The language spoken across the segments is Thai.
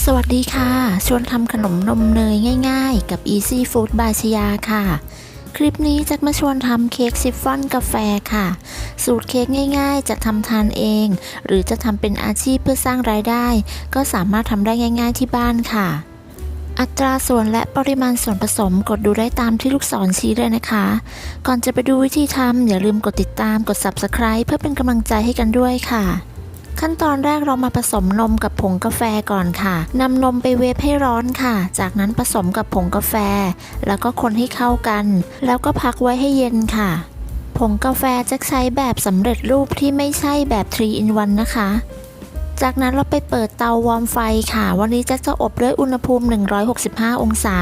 สวัสดีค่ะชวนทำขนมนมเนยง่ายๆกับ Easy Food by ชยาค่ะคลิปนี้จะมาชวนทำเค้กชิฟฟ่อนกาแฟค่ะสูตรเค้กง่ายๆจะทำทานเองหรือจะทำเป็นอาชีพเพื่อสร้างรายได้ก็สามารถทำได้ง่ายๆที่บ้านค่ะอัตราส่วนและปริมาณส่วนผสมกดดูได้ตามที่ลูกศรชี้เลยนะคะก่อนจะไปดูวิธีทำอย่าลืมกดติดตามกด Subscribe เพื่อเป็นกำลังใจให้กันด้วยค่ะขั้นตอนแรกเรามาผสมนมกับผงกาแฟก่อนค่ะนำนมไปเวฟให้ร้อนค่ะจากนั้นผสมกับผงกาแฟแล้วก็คนให้เข้ากันแล้วก็พักไว้ให้เย็นค่ะผงกาแฟจะใช้แบบสำเร็จรูปที่ไม่ใช่แบบ3 in 1นะคะจากนั้นเราไปเปิดเตาวอร์มไฟค่ะวันนี้จะอบด้วยอุณหภูมิ165องศา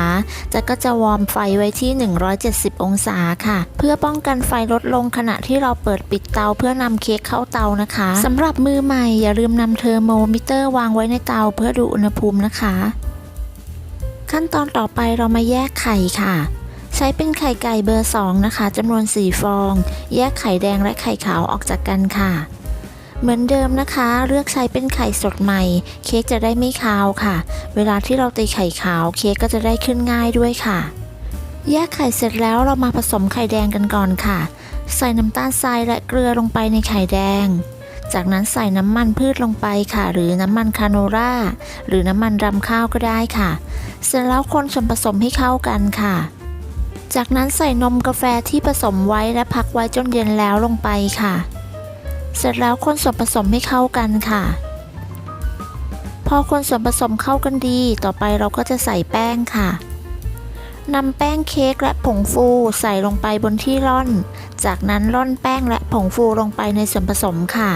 ก็จะวอร์มไฟไว้ที่170องศาค่ะเพื่อป้องกันไฟลดลงขณะที่เราเปิดปิดเตาเพื่อนำเค้กเข้าเตานะคะสำหรับมือใหม่อย่าลืมนำเทอร์โมมิเตอร์วางไว้ในเตาเพื่อดูอุณหภูมินะคะขั้นตอนต่อไปเรามาแยกไข่ค่ะใช้เป็นไข่ไก่เบอร์2นะคะจำนวน4ฟองแยกไข่แดงและไข่ขาวออกจากกันค่ะเหมือนเดิมนะคะเลือกใช้เป็นไข่สดใหม่เค้กจะได้ไม่คาวค่ะเวลาที่เราตีไข่ขาวเค้กก็จะได้ขึ้นง่ายด้วยค่ะแยกไข่เสร็จแล้วเรามาผสมไข่แดงกันก่อนค่ะใส่น้ำตาลทรายและเกลือลงไปในไข่แดงจากนั้นใส่น้ำมันพืชลงไปค่ะหรือน้ำมันคาโนล่าหรือน้ำมันรำข้าวก็ได้ค่ะเสร็จแล้วคนส่วนผสมให้เข้ากันค่ะจากนั้นใส่นมกาแฟที่ผสมไว้และพักไว้จนเย็นแล้วลงไปค่ะเสร็จแล้วคนส่วนผสมให้เข้ากันค่ะพอคนส่วนผสมเข้ากันดีต่อไปเราก็จะใส่แป้งค่ะนำแป้งเค้กและผงฟูใส่ลงไปบนที่ร่อนจากนั้นร่อนแป้งและผงฟูลงไปในส่วนผสมค่ะ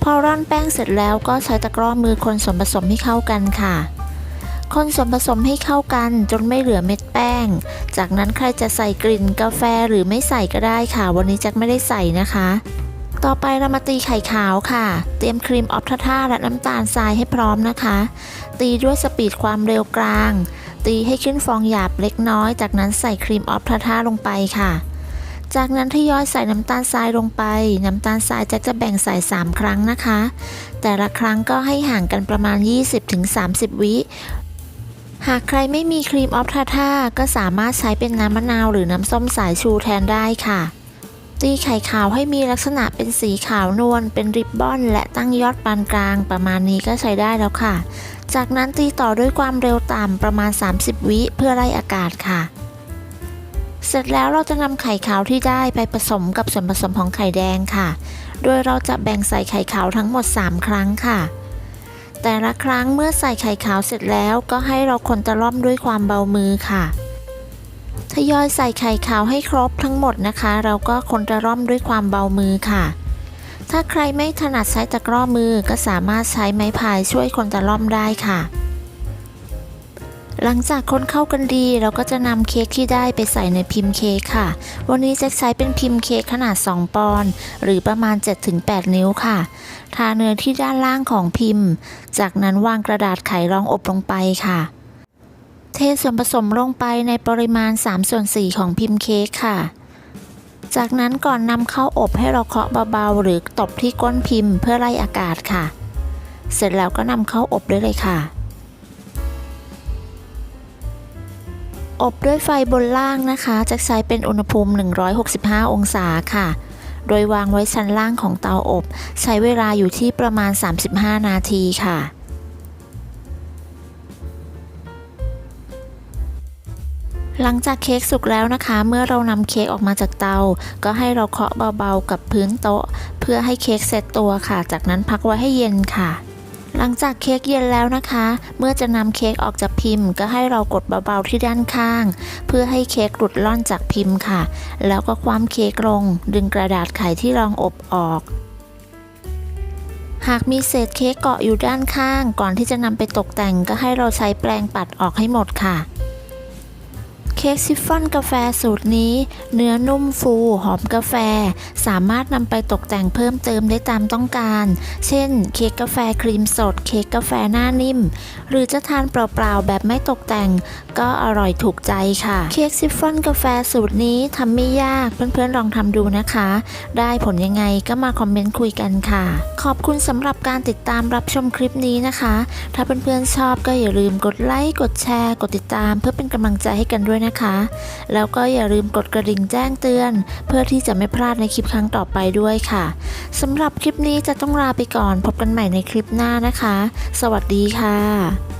พอร่อนแป้งเสร็จแล้วก็ใช้ตะกร้อมือคนส่วนผสมให้เข้ากันค่ะคนส่วนผสมให้เข้ากันจนไม่เหลือเม็ดแป้งจากนั้นใครจะใส่กลิ่นกาแฟหรือไม่ใส่ก็ได้ค่ะวันนี้แจ็คไม่ได้ใส่นะคะต่อไปเรามาตีไข่ขาวค่ะเตรียมครีมออฟทาท่าและน้ำตาลทรายให้พร้อมนะคะตีด้วยสปีดความเร็วกลางตีให้ขึ้นฟองหยาบเล็กน้อยจากนั้นใส่ครีมออฟทาท่าลงไปค่ะจากนั้นทยอยใส่น้ำตาลทรายลงไปน้ำตาลทรายจะแบ่งใส่3ครั้งนะคะแต่ละครั้งก็ให้ห่างกันประมาณ 20-30 วิหากใครไม่มีครีมออฟทาท่าก็สามารถใช้เป็นน้ำมะนาวหรือน้ำส้มสายชูแทนได้ค่ะตีไข่ขาวให้มีลักษณะเป็นสีขาวนวลเป็นริบบอนและตั้งยอดปานกลางประมาณนี้ก็ใช้ได้แล้วค่ะจากนั้นตีต่อด้วยความเร็วต่ำประมาณ30วิเพื่อไล่อากาศค่ะเสร็จแล้วเราจะนำไข่ขาวที่ได้ไปผสมกับส่วนผสมของไข่แดงค่ะโดยเราจะแบ่งใส่ไข่ขาวทั้งหมด3ครั้งค่ะแต่ละครั้งเมื่อใส่ไข่ขาวเสร็จแล้วก็ให้เราคนตะล่อมด้วยความเบามือค่ะทยอยใส่ไข่ขาวให้ครบทั้งหมดนะคะเราก็คนตะล่อมด้วยความเบามือค่ะถ้าใครไม่ถนัดใช้ตะกร้อมือก็สามารถใช้ไม้พายช่วยคนตะล่อมได้ค่ะหลังจากคนเข้ากันดีเราก็จะนำเค้กที่ได้ไปใส่ในพิมพ์เค้กค่ะวันนี้จะใช้เป็นพิมพ์เค้กขนาด2ปอนด์หรือประมาณ 7-8 นิ้วค่ะทาเนยที่ด้านล่างของพิมพ์จากนั้นวางกระดาษไขรองอบลงไปค่ะเทส่วนผสมลงไปในปริมาณ3/4ของพิมพ์เค้กค่ะจากนั้นก่อนนำเข้าอบให้เราเคาะเบาๆหรือตบที่ก้นพิมพ์เพื่อไล่อากาศค่ะเสร็จแล้วก็นำเข้าอบได้เลยค่ะอบด้วยไฟบนล่างนะคะจะใช้เป็นอุณหภูมิ165องศาค่ะโดยวางไว้ชั้นล่างของเตาอบใช้เวลาอยู่ที่ประมาณ35นาทีค่ะหลังจากเค้กสุกแล้วนะคะเมื่อเรานำเค้กออกมาจากเตาก็ให้เราเคาะเบาๆกับพื้นโต๊ะเพื่อให้เค้กเซตตัวค่ะจากนั้นพักไว้ให้เย็นค่ะหลังจากเค้กเย็นแล้วนะคะเมื่อจะนำเค้กออกจากพิมพ์ก็ให้เรากดเบาๆที่ด้านข้างเพื่อให้เค้กหลุดล่อนจากพิมพ์ค่ะแล้วก็คว่ำเค้กลงดึงกระดาษไขที่รองอบออกหากมีเศษเค้กเกาะอยู่ด้านข้างก่อนที่จะนำไปตกแต่งก็ให้เราใช้แปรงปัดออกให้หมดค่ะเ เค้กชิฟฟ่อนกาแฟสูตรนี้เนื้อนุ่มฟูหอมกาแฟสามารถนำไปตกแต่งเพิ่มเติมได้ตามต้องการเช่นเค้กกาแฟครีมสดเค้กกาแฟหน้านิ่มหรือจะทานเปล่าๆแบบไม่ตกแต่งก็อร่อยถูกใจค่ะเค้กชิฟฟ่อนกาแฟสูตรนี้ทำไม่ยากเพื่อนๆลองทำดูนะคะได้ผลยังไงก็มาคอมเมนต์คุยกันค่ะขอบคุณสำหรับการติดตามรับชมคลิปนี้นะคะถ้าเพื่อนๆชอบก็อย่าลืมกดไลค์กดแชร์กดติดตามเพื่อเป็นกำลังใจให้กันด้วยนะคะแล้วก็อย่าลืมกดกระดิ่งแจ้งเตือนเพื่อที่จะไม่พลาดในคลิปครั้งต่อไปด้วยค่ะสำหรับคลิปนี้จะต้องลาไปก่อนพบกันใหม่ในคลิปหน้านะคะสวัสดีค่ะ